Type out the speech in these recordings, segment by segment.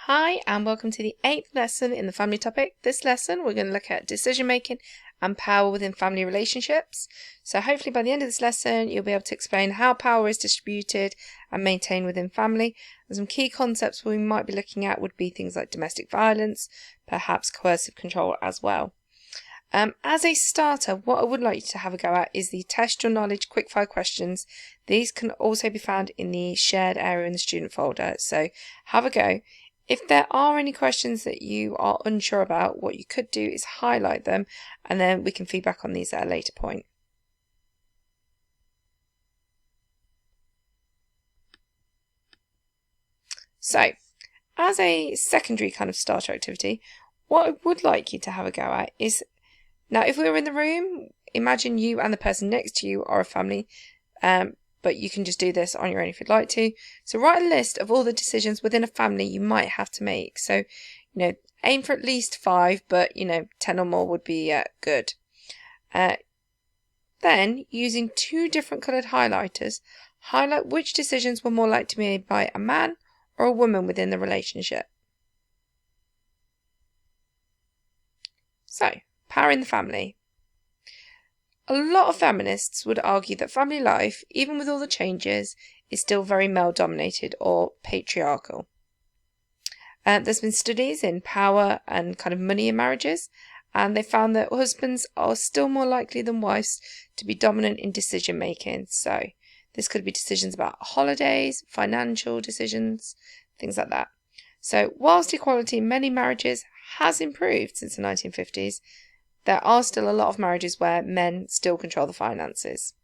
Hi and welcome to the 8th lesson in the family topic. This lesson we're going to look at decision making and power within family relationships. So hopefully by the end of this lesson you'll be able to explain how power is distributed and maintained within family. And some key concepts we might be looking at would be things like domestic violence, perhaps coercive control as well. As a starter, what I would like you to have a go at is the test your knowledge quickfire questions. These can also be found in the shared area in the student folder, so have a go. If there are any questions that you are unsure about, what you could do is highlight them and then we can feedback on these at a later point. So, as a secondary kind of starter activity, what I would like you to have a go at is, now if we were in the room, imagine you and the person next to you are a family, but you can just do this on your own if you'd like to. So write a list of all the decisions within a family you might have to make. So, aim for at least 5, but, 10 or more would be good. Then, using 2 different coloured highlighters, highlight which decisions were more likely to be made by a man or a woman within the relationship. So, power in the family. A lot of feminists would argue that family life, even with all the changes, is still very male-dominated or patriarchal. There's been studies in power and kind of money in marriages, and they found that husbands are still more likely than wives to be dominant in decision-making. So this could be decisions about holidays, financial decisions, things like that. So whilst equality in many marriages has improved since the 1950s, there are still a lot of marriages where men still control the finances.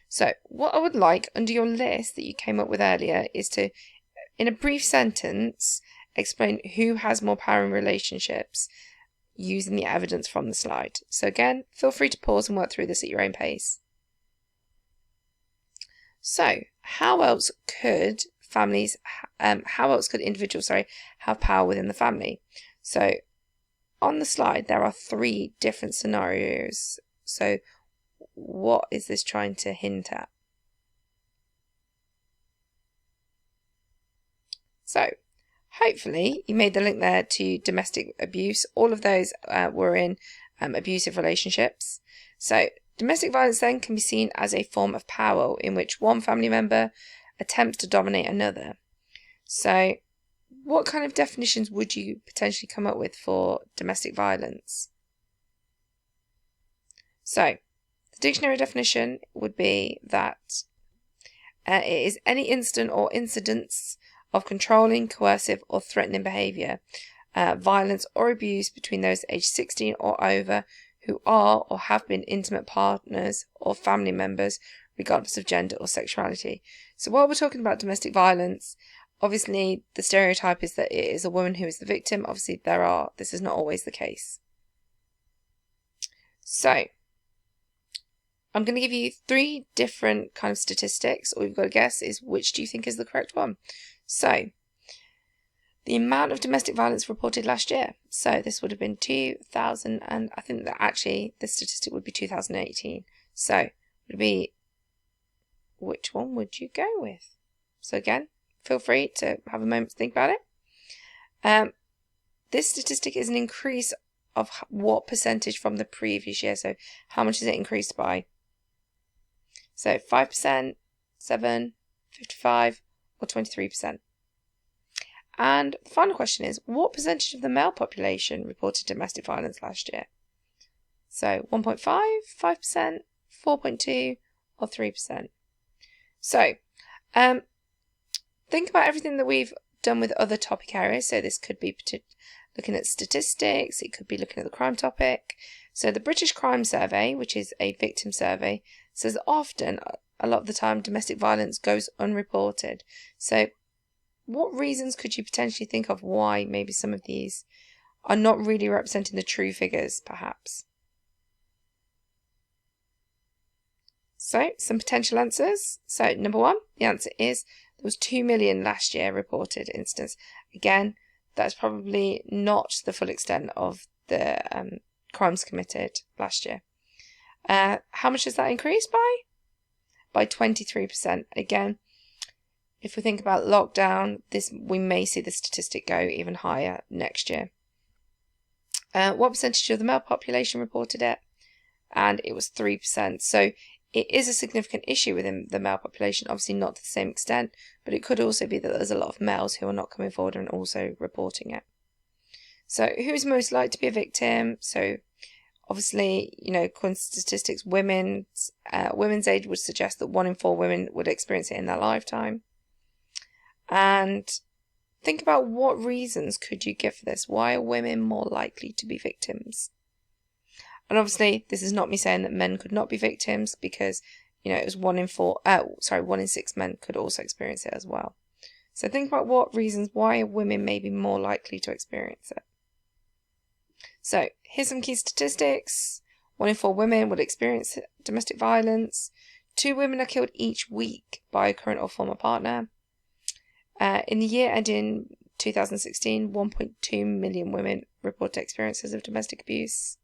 So what I would like under your list that you came up with earlier is to, in a brief sentence, explain who has more power in relationships using the evidence from the slide. So again, feel free to pause and work through this at your own pace. So how else could individuals have power within the family? So on the slide, there are 3 different scenarios. So what is this trying to hint at? So hopefully you made the link there to domestic abuse. All of those were in abusive relationships. So domestic violence then can be seen as a form of power in which one family member attempts to dominate another. So what kind of definitions would you potentially come up with for domestic violence? So, the dictionary definition would be that it is any instant or incidents of controlling, coercive or threatening behaviour, violence or abuse between those aged 16 or over who are or have been intimate partners or family members, regardless of gender or sexuality. So while we're talking about domestic violence, obviously, the stereotype is that it is a woman who is the victim. Obviously, this is not always the case. So, I'm going to give you 3 different kind of statistics. All you've got to guess is which do you think is the correct one. So, the amount of domestic violence reported last year. So, this would have been 2000, and I think that actually this statistic would be 2018. So, which one would you go with? So again, feel free to have a moment to think about it. This statistic is an increase of what percentage from the previous year? So how much is it increased by? So 5%, 7%, 55%, or 23%. And the final question is, what percentage of the male population reported domestic violence last year? So 1.5%, 5%, 4.2%, or 3%. So, think about everything that we've done with other topic areas. So this could be looking at statistics, it could be looking at the crime topic. So the British Crime Survey, which is a victim survey, says often, a lot of the time, domestic violence goes unreported. So what reasons could you potentially think of why maybe some of these are not really representing the true figures, perhaps? So, some potential answers. So, number 1, the answer is there was 2 million last year reported incidents. Again, that's probably not the full extent of the crimes committed last year. How much has that increased by? By 23%. Again, if we think about lockdown, we may see the statistic go even higher next year. What percentage of the male population reported it? And it was 3%. So it is a significant issue within the male population, obviously not to the same extent, but it could also be that there's a lot of males who are not coming forward and also reporting it. So who's most likely to be a victim? So obviously, according to statistics, women's age would suggest that 1 in 4 women would experience it in their lifetime. And think about what reasons could you give for this? Why are women more likely to be victims? And obviously, this is not me saying that men could not be victims, because, it was 1 in 6 men could also experience it as well. So think about what reasons, why are women maybe more likely to experience it? So here's some key statistics. 1 in 4 women would experience domestic violence. 2 women are killed each week by a current or former partner. In the year ending 2016, 1.2 million women reported experiences of domestic abuse.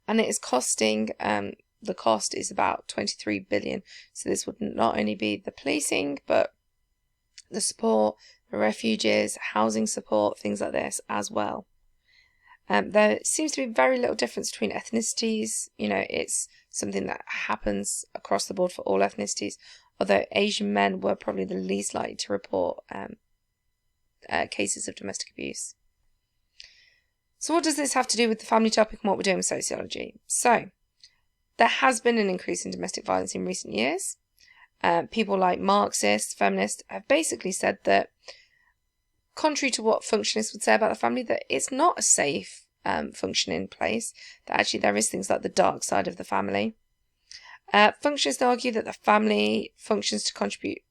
And it is costing, the cost is about 23 billion. So this would not only be the policing, but the support, the refuges, housing support, things like this as well. There seems to be very little difference between ethnicities. It's something that happens across the board for all ethnicities, although Asian men were probably the least likely to report cases of domestic abuse. So what does this have to do with the family topic and what we're doing with sociology? So there has been an increase in domestic violence in recent years. People like Marxists, feminists have basically said that, contrary to what functionists would say about the family, that it's not a safe functioning place, that actually there is things like the dark side of the family. Functionists argue that the family functions to contribute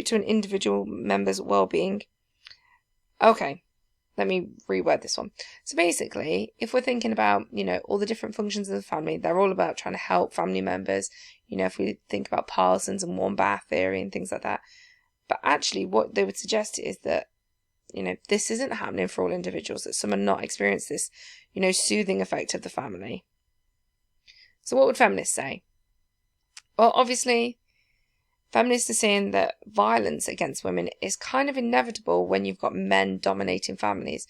to an individual member's well-being. Okay, let me reword this one. So basically, if we're thinking about, all the different functions of the family, they're all about trying to help family members. If we think about Parsons and warm bath theory and things like that. But actually, what they would suggest is that, this isn't happening for all individuals, that some are not experiencing this, soothing effect of the family. So what would feminists say? Well, obviously, feminists are saying that violence against women is kind of inevitable when you've got men dominating families.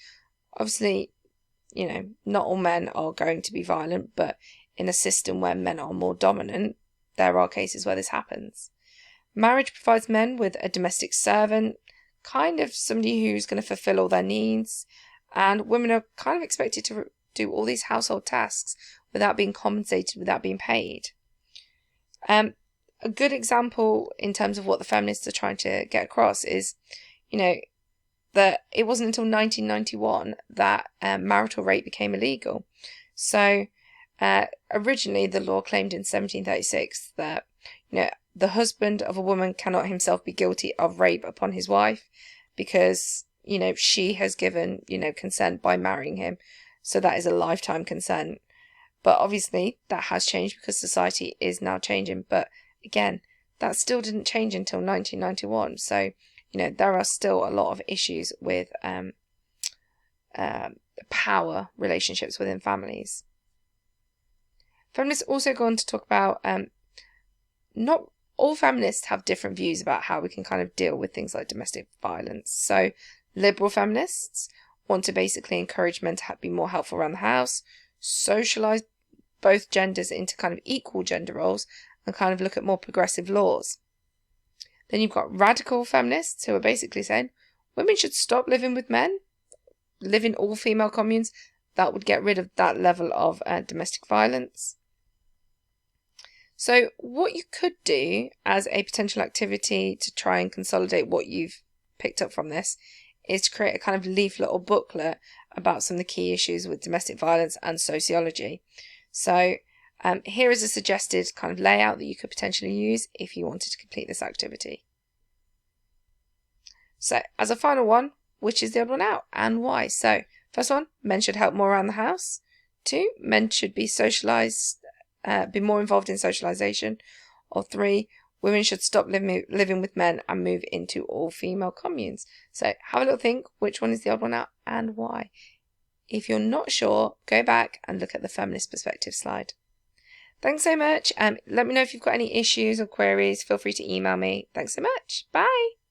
Obviously, not all men are going to be violent, but in a system where men are more dominant, there are cases where this happens. Marriage provides men with a domestic servant, kind of somebody who's going to fulfill all their needs, and women are kind of expected to do all these household tasks without being compensated, without being paid. A good example in terms of what the feminists are trying to get across is, that it wasn't until 1991 that marital rape became illegal. So originally the law claimed in 1736 that, the husband of a woman cannot himself be guilty of rape upon his wife because, she has given, consent by marrying him. So that is a lifetime consent. But obviously that has changed because society is now changing. But again, that still didn't change until 1991. So, there are still a lot of issues with power relationships within families. Feminists also go on to talk about not all feminists have different views about how we can kind of deal with things like domestic violence. So liberal feminists want to basically encourage men to be more helpful around the house, socialise both genders into kind of equal gender roles, and kind of look at more progressive laws. Then you've got radical feminists who are basically saying women should stop living with men, live in all-female communes. That would get rid of that level of domestic violence. So what you could do as a potential activity to try and consolidate what you've picked up from this is to create a kind of leaflet or booklet about some of the key issues with domestic violence and sociology. So here is a suggested kind of layout that you could potentially use if you wanted to complete this activity. So as a final one, which is the odd one out and why? So first one, men should help more around the house. 2, men should be socialised, be more involved in socialisation. Or 3, women should stop living with men and move into all-female communes. So have a little think, which one is the odd one out and why? If you're not sure, go back and look at the feminist perspective slide. Thanks so much. Let me know if you've got any issues or queries. Feel free to email me. Thanks so much. Bye.